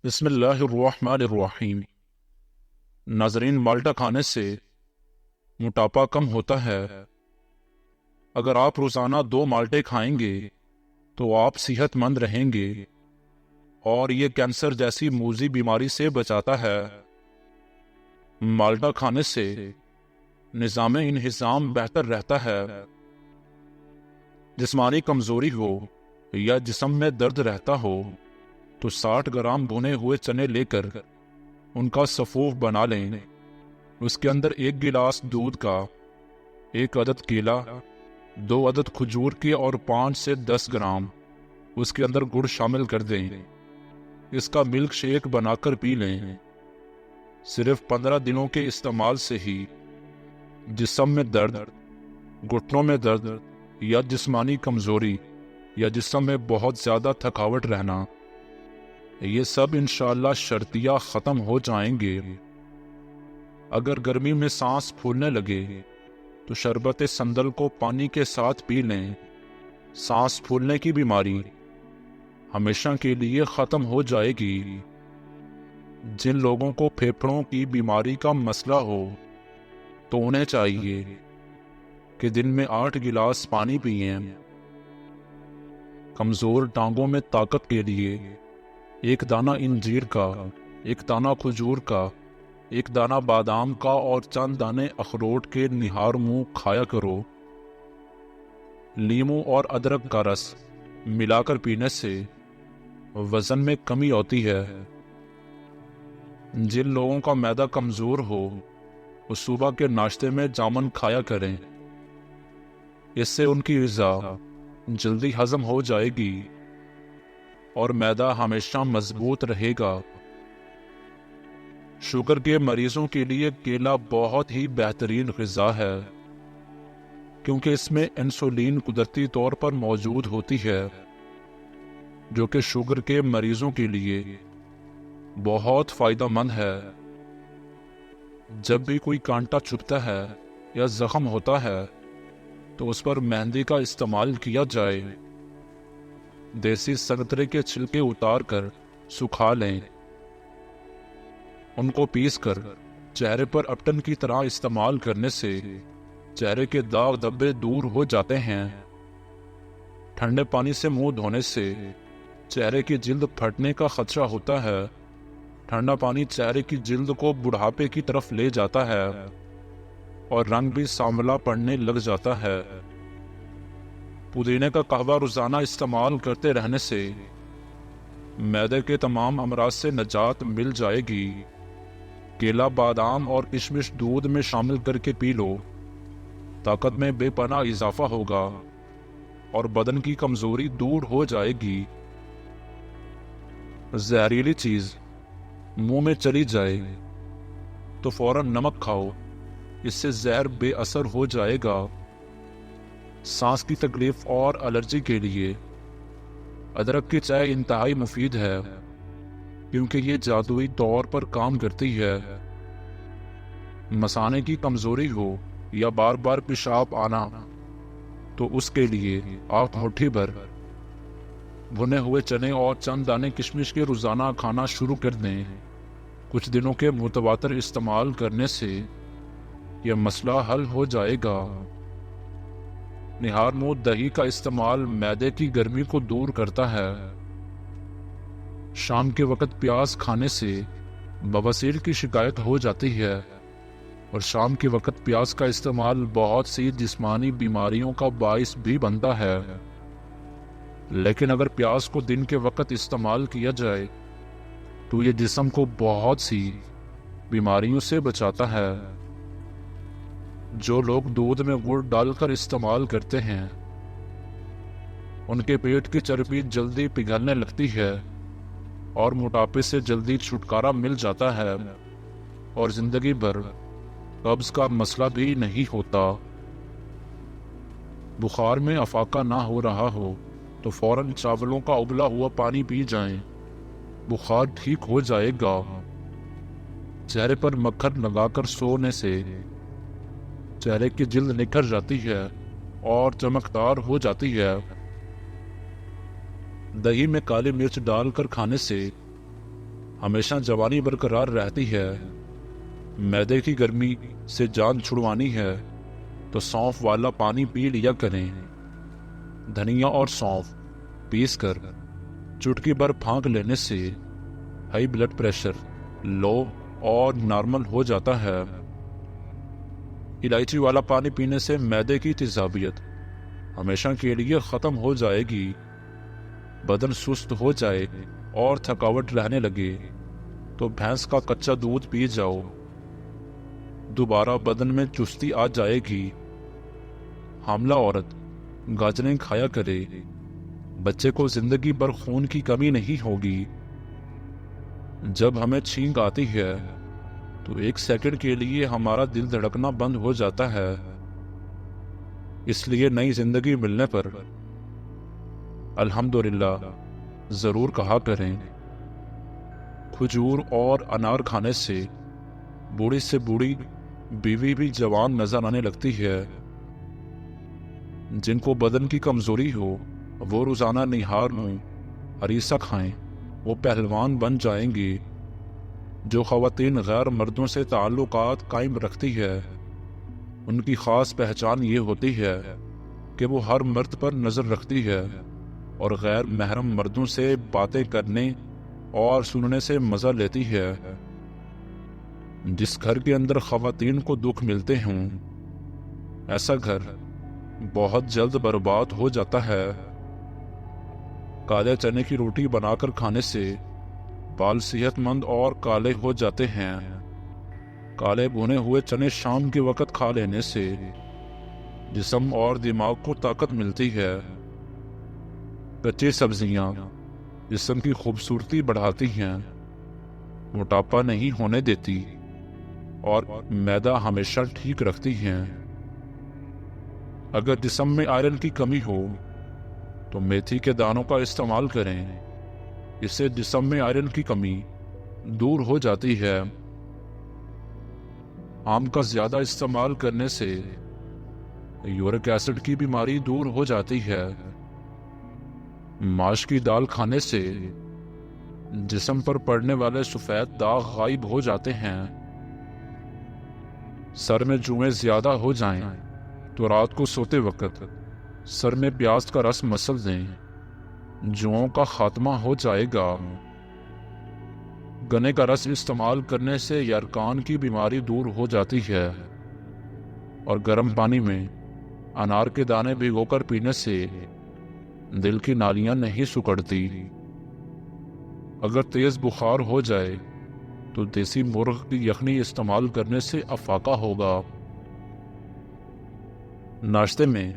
بسم اللہ الرحمن الرحیم۔ ناظرین، مالٹا کھانے سے موٹاپا کم ہوتا ہے۔ اگر آپ روزانہ 2 مالٹے کھائیں گے تو آپ صحت مند رہیں گے، اور یہ کینسر جیسی موذی بیماری سے بچاتا ہے۔ مالٹا کھانے سے نظام انہضام بہتر رہتا ہے۔ جسمانی کمزوری ہو یا جسم میں درد رہتا ہو تو 60 گرام بھنے ہوئے چنے لے کر ان کا سفوف بنا لیں۔ اس کے اندر 1 گلاس دودھ کا، 1 عدد کیلا، 2 عدد کھجور کے اور 5 سے 10 گرام اس کے اندر گڑ شامل کر دیں۔ اس کا ملک شیک بنا کر پی لیں۔ صرف 15 دنوں کے استعمال سے ہی جسم میں درد، گھٹنوں میں درد یا جسمانی کمزوری یا جسم میں بہت زیادہ تھکاوٹ رہنا، یہ سب انشاءاللہ شرطیہ ختم ہو جائیں گے۔ اگر گرمی میں سانس پھولنے لگے تو شربت سندل کو پانی کے ساتھ پی لیں۔ سانس پھولنے کی بیماری ہمیشہ کے لیے ختم ہو جائے گی۔ جن لوگوں کو پھیپھڑوں کی بیماری کا مسئلہ ہو تو انہیں چاہیے کہ دن میں 8 گلاس پانی پئیں۔ کمزور ٹانگوں میں طاقت کے لیے 1 دانہ انجیر کا، 1 دانہ کھجور کا، 1 دانہ بادام کا اور چند دانے اخروٹ کے نہار منہ کھایا کرو۔ لیموں اور ادرک کا رس ملا کر پینے سے وزن میں کمی ہوتی ہے۔ جن لوگوں کا معدہ کمزور ہو وہ صبح کے ناشتے میں جامن کھایا کریں۔ اس سے ان کی غذا جلدی ہضم ہو جائے گی اور معدہ ہمیشہ مضبوط رہے گا۔ شوگر کے مریضوں کے لیے کیلا بہت ہی بہترین غذا ہے، کیونکہ اس میں انسولین قدرتی طور پر موجود ہوتی ہے، جو کہ شوگر کے مریضوں کے لیے بہت فائدہ مند ہے۔ جب بھی کوئی کانٹا چبھتا ہے یا زخم ہوتا ہے تو اس پر مہندی کا استعمال کیا جائے۔ دیسی سنترے کے چھلکے اتار کر سکھا لیں۔ ان کو پیس کر چہرے پر اپٹن کی طرح استعمال کرنے سے چہرے کے داغ دھبے دور ہو جاتے ہیں۔ ٹھنڈے پانی سے منہ دھونے سے چہرے کی جلد پھٹنے کا خطرہ ہوتا ہے۔ ٹھنڈا پانی چہرے کی جلد کو بڑھاپے کی طرف لے جاتا ہے اور رنگ بھی سانولا پڑنے لگ جاتا ہے۔ پودینے کا قہوہ روزانہ استعمال کرتے رہنے سے معدے کے تمام امراض سے نجات مل جائے گی۔ کیلا، بادام اور کشمش دودھ میں شامل کر کے پی لو۔ طاقت میں بے پناہ اضافہ ہوگا اور بدن کی کمزوری دور ہو جائے گی۔ زہریلی چیز منہ میں چلی جائے تو فوراً نمک کھاؤ، اس سے زہر بے اثر ہو جائے گا۔ سانس کی تکلیف اور الرجی کے لیے ادرک کی چائے انتہائی مفید ہے، کیونکہ یہ جادوئی طور پر کام کرتی ہے۔ مثانے کی کمزوری ہو یا بار بار پیشاب آنا تو اس کے لیے آپ مٹھی بھر بھنے ہوئے چنے اور چند دانے کشمش کے روزانہ کھانا شروع کر دیں۔ کچھ دنوں کے متواتر استعمال کرنے سے یہ مسئلہ حل ہو جائے گا۔ نہار منہ دہی کا استعمال معدے کی گرمی کو دور کرتا ہے۔ شام کے وقت پیاز کھانے سے بواسیر کی شکایت ہو جاتی ہے، اور شام کے وقت پیاز کا استعمال بہت سی جسمانی بیماریوں کا باعث بھی بنتا ہے۔ لیکن اگر پیاز کو دن کے وقت استعمال کیا جائے تو یہ جسم کو بہت سی بیماریوں سے بچاتا ہے۔ جو لوگ دودھ میں گڑ ڈال کر استعمال کرتے ہیں ان کے پیٹ کی چربی جلدی پگھلنے لگتی ہے اور موٹاپے سے جلدی چھٹکارا مل جاتا ہے، اور زندگی بھر قبض کا مسئلہ بھی نہیں ہوتا۔ بخار میں افاقہ نہ ہو رہا ہو تو فوراً چاولوں کا ابلا ہوا پانی پی جائیں، بخار ٹھیک ہو جائے گا۔ چہرے پر مکھن لگا کر سونے سے چہرے کی جلد نکھر جاتی ہے اور چمکدار ہو جاتی ہے۔ دہی میں کالی مرچ ڈال کر کھانے سے ہمیشہ جوانی برقرار رہتی ہے، معدے کی گرمی سے جان چھڑوانی ہے تو سونف والا پانی پی لیا کریں۔ دھنیا اور سونف پیس کر چٹکی بھر پھانک لینے سے ہائی بلڈ پریشر لو اور نارمل ہو جاتا ہے۔ الائچی والا پانی پینے سے معدے کی تیزابیت ہمیشہ کے لیے ختم ہو جائے گی، بدن سست ہو جائے اور تھکاوٹ رہنے لگے تو بھینس کا کچا دودھ پی جاؤ، دوبارہ بدن میں چستی آ جائے گی۔ حاملہ عورت گاجریں کھایا کرے، بچے کو زندگی بھر خون کی کمی نہیں ہوگی۔ جب ہمیں چھینک آتی ہے تو 1 سیکنڈ کے لیے ہمارا دل دھڑکنا بند ہو جاتا ہے، اس لیے نئی زندگی ملنے پر الحمدللہ ضرور کہا کریں۔ کھجور اور انار کھانے سے بوڑھی سے بوڑھی بیوی بھی جوان نظر آنے لگتی ہے۔ جن کو بدن کی کمزوری ہو وہ روزانہ نہار میں ہریسہ کھائیں، وہ پہلوان بن جائیں گے۔ جو خواتین غیر مردوں سے تعلقات قائم رکھتی ہے ان کی خاص پہچان یہ ہوتی ہے کہ وہ ہر مرد پر نظر رکھتی ہے اور غیر محرم مردوں سے باتیں کرنے اور سننے سے مزہ لیتی ہے۔ جس گھر کے اندر خواتین کو دکھ ملتے ہوں ایسا گھر بہت جلد برباد ہو جاتا ہے۔ کالے چنے کی روٹی بنا کر کھانے سے بال صحت مند اور کالے ہو جاتے ہیں۔ کالے بھنے ہوئے چنے شام کے وقت کھا لینے سے جسم اور دماغ کو طاقت ملتی ہے۔ کچی سبزیاں جسم کی خوبصورتی بڑھاتی ہیں، موٹاپا نہیں ہونے دیتی اور معدہ ہمیشہ ٹھیک رکھتی ہیں۔ اگر جسم میں آئرن کی کمی ہو تو میتھی کے دانوں کا استعمال کریں، اس سے جسم میں آئرن کی کمی دور ہو جاتی ہے۔ آم کا زیادہ استعمال کرنے سے یورک ایسڈ کی بیماری دور ہو جاتی ہے۔ ماش کی دال کھانے سے جسم پر پڑنے والے سفید داغ غائب ہو جاتے ہیں۔ سر میں جوئیں زیادہ ہو جائیں تو رات کو سوتے وقت سر میں پیاز کا رس مسل دیں، جوؤں کا خاتمہ ہو جائے گا۔ گنے کا رس استعمال کرنے سے یرقان کی بیماری دور ہو جاتی ہے اور گرم پانی میں انار کے دانے بھگو کر پینے سے دل کی نالیاں نہیں سکڑتی۔ اگر تیز بخار ہو جائے تو دیسی مرغ کی یخنی استعمال کرنے سے افاقہ ہوگا۔ ناشتے میں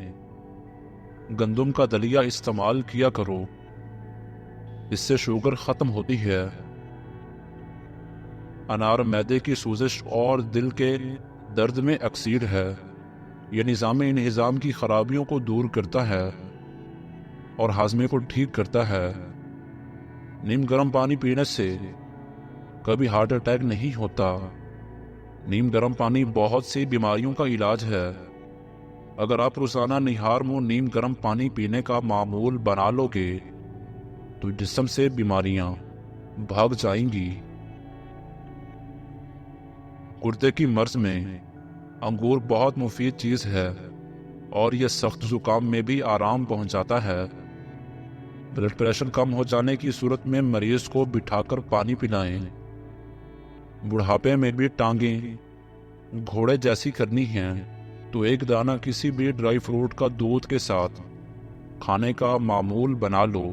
گندم کا دلیا استعمال کیا کرو، اس سے شوگر ختم ہوتی ہے۔ انار معدے کی سوزش اور دل کے درد میں اکسیڈ ہے، یہ نظام انہضام کی خرابیوں کو دور کرتا ہے اور ہاضمے کو ٹھیک کرتا ہے۔ نیم گرم پانی پینے سے کبھی ہارٹ اٹیک نہیں ہوتا۔ نیم گرم پانی بہت سی بیماریوں کا علاج ہے۔ اگر آپ روزانہ نہار منہ نیم گرم پانی پینے کا معمول بنا لو گے تو جسم سے بیماریاں بھاگ جائیں گی۔ گردے کی مرض میں انگور بہت مفید چیز ہے اور یہ سخت زکام میں بھی آرام پہنچاتا ہے۔ بلڈ پریشر کم ہو جانے کی صورت میں مریض کو بٹھا کر پانی پلائیں۔ بڑھاپے میں بھی ٹانگیں گھوڑے جیسی کرنی ہیں تو ایک دانہ کسی بھی ڈرائی فروٹ کا دودھ کے ساتھ کھانے کا معمول بنا لو۔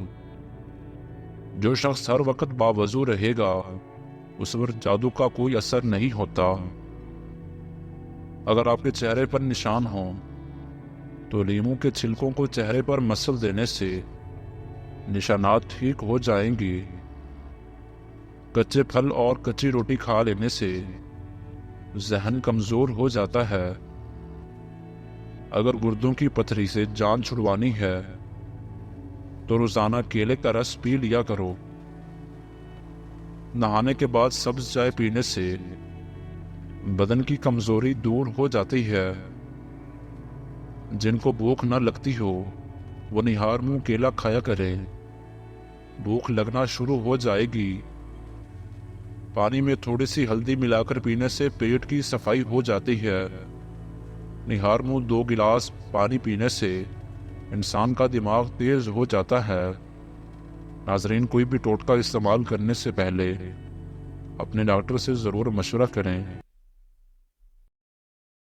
جو شخص ہر وقت باوضو رہے گا اس پر جادو کا کوئی اثر نہیں ہوتا۔ اگر آپ کے چہرے پر نشان ہوں تو لیموں کے چھلکوں کو چہرے پر مسل دینے سے نشانات ٹھیک ہو جائیں گے۔ کچے پھل اور کچی روٹی کھا لینے سے ذہن کمزور ہو جاتا ہے۔ اگر گردوں کی پتھری سے جان چھڑوانی ہے تو روزانہ کیلے کا رس پی لیا کرو۔ نہانے کے بعد سبز چائے پینے سے بدن کی کمزوری دور ہو جاتی ہے۔ جن کو بھوک نہ لگتی ہو وہ نہار منہ کیلا کھایا کریں، بھوک لگنا شروع ہو جائے گی۔ پانی میں تھوڑی سی ہلدی ملا کر پینے سے پیٹ کی صفائی ہو جاتی ہے۔ نہار منہ 2 گلاس پانی پینے سے انسان کا دماغ تیز ہو جاتا ہے۔ ناظرین، کوئی بھی ٹوٹکا استعمال کرنے سے پہلے اپنے ڈاکٹر سے ضرور مشورہ کریں۔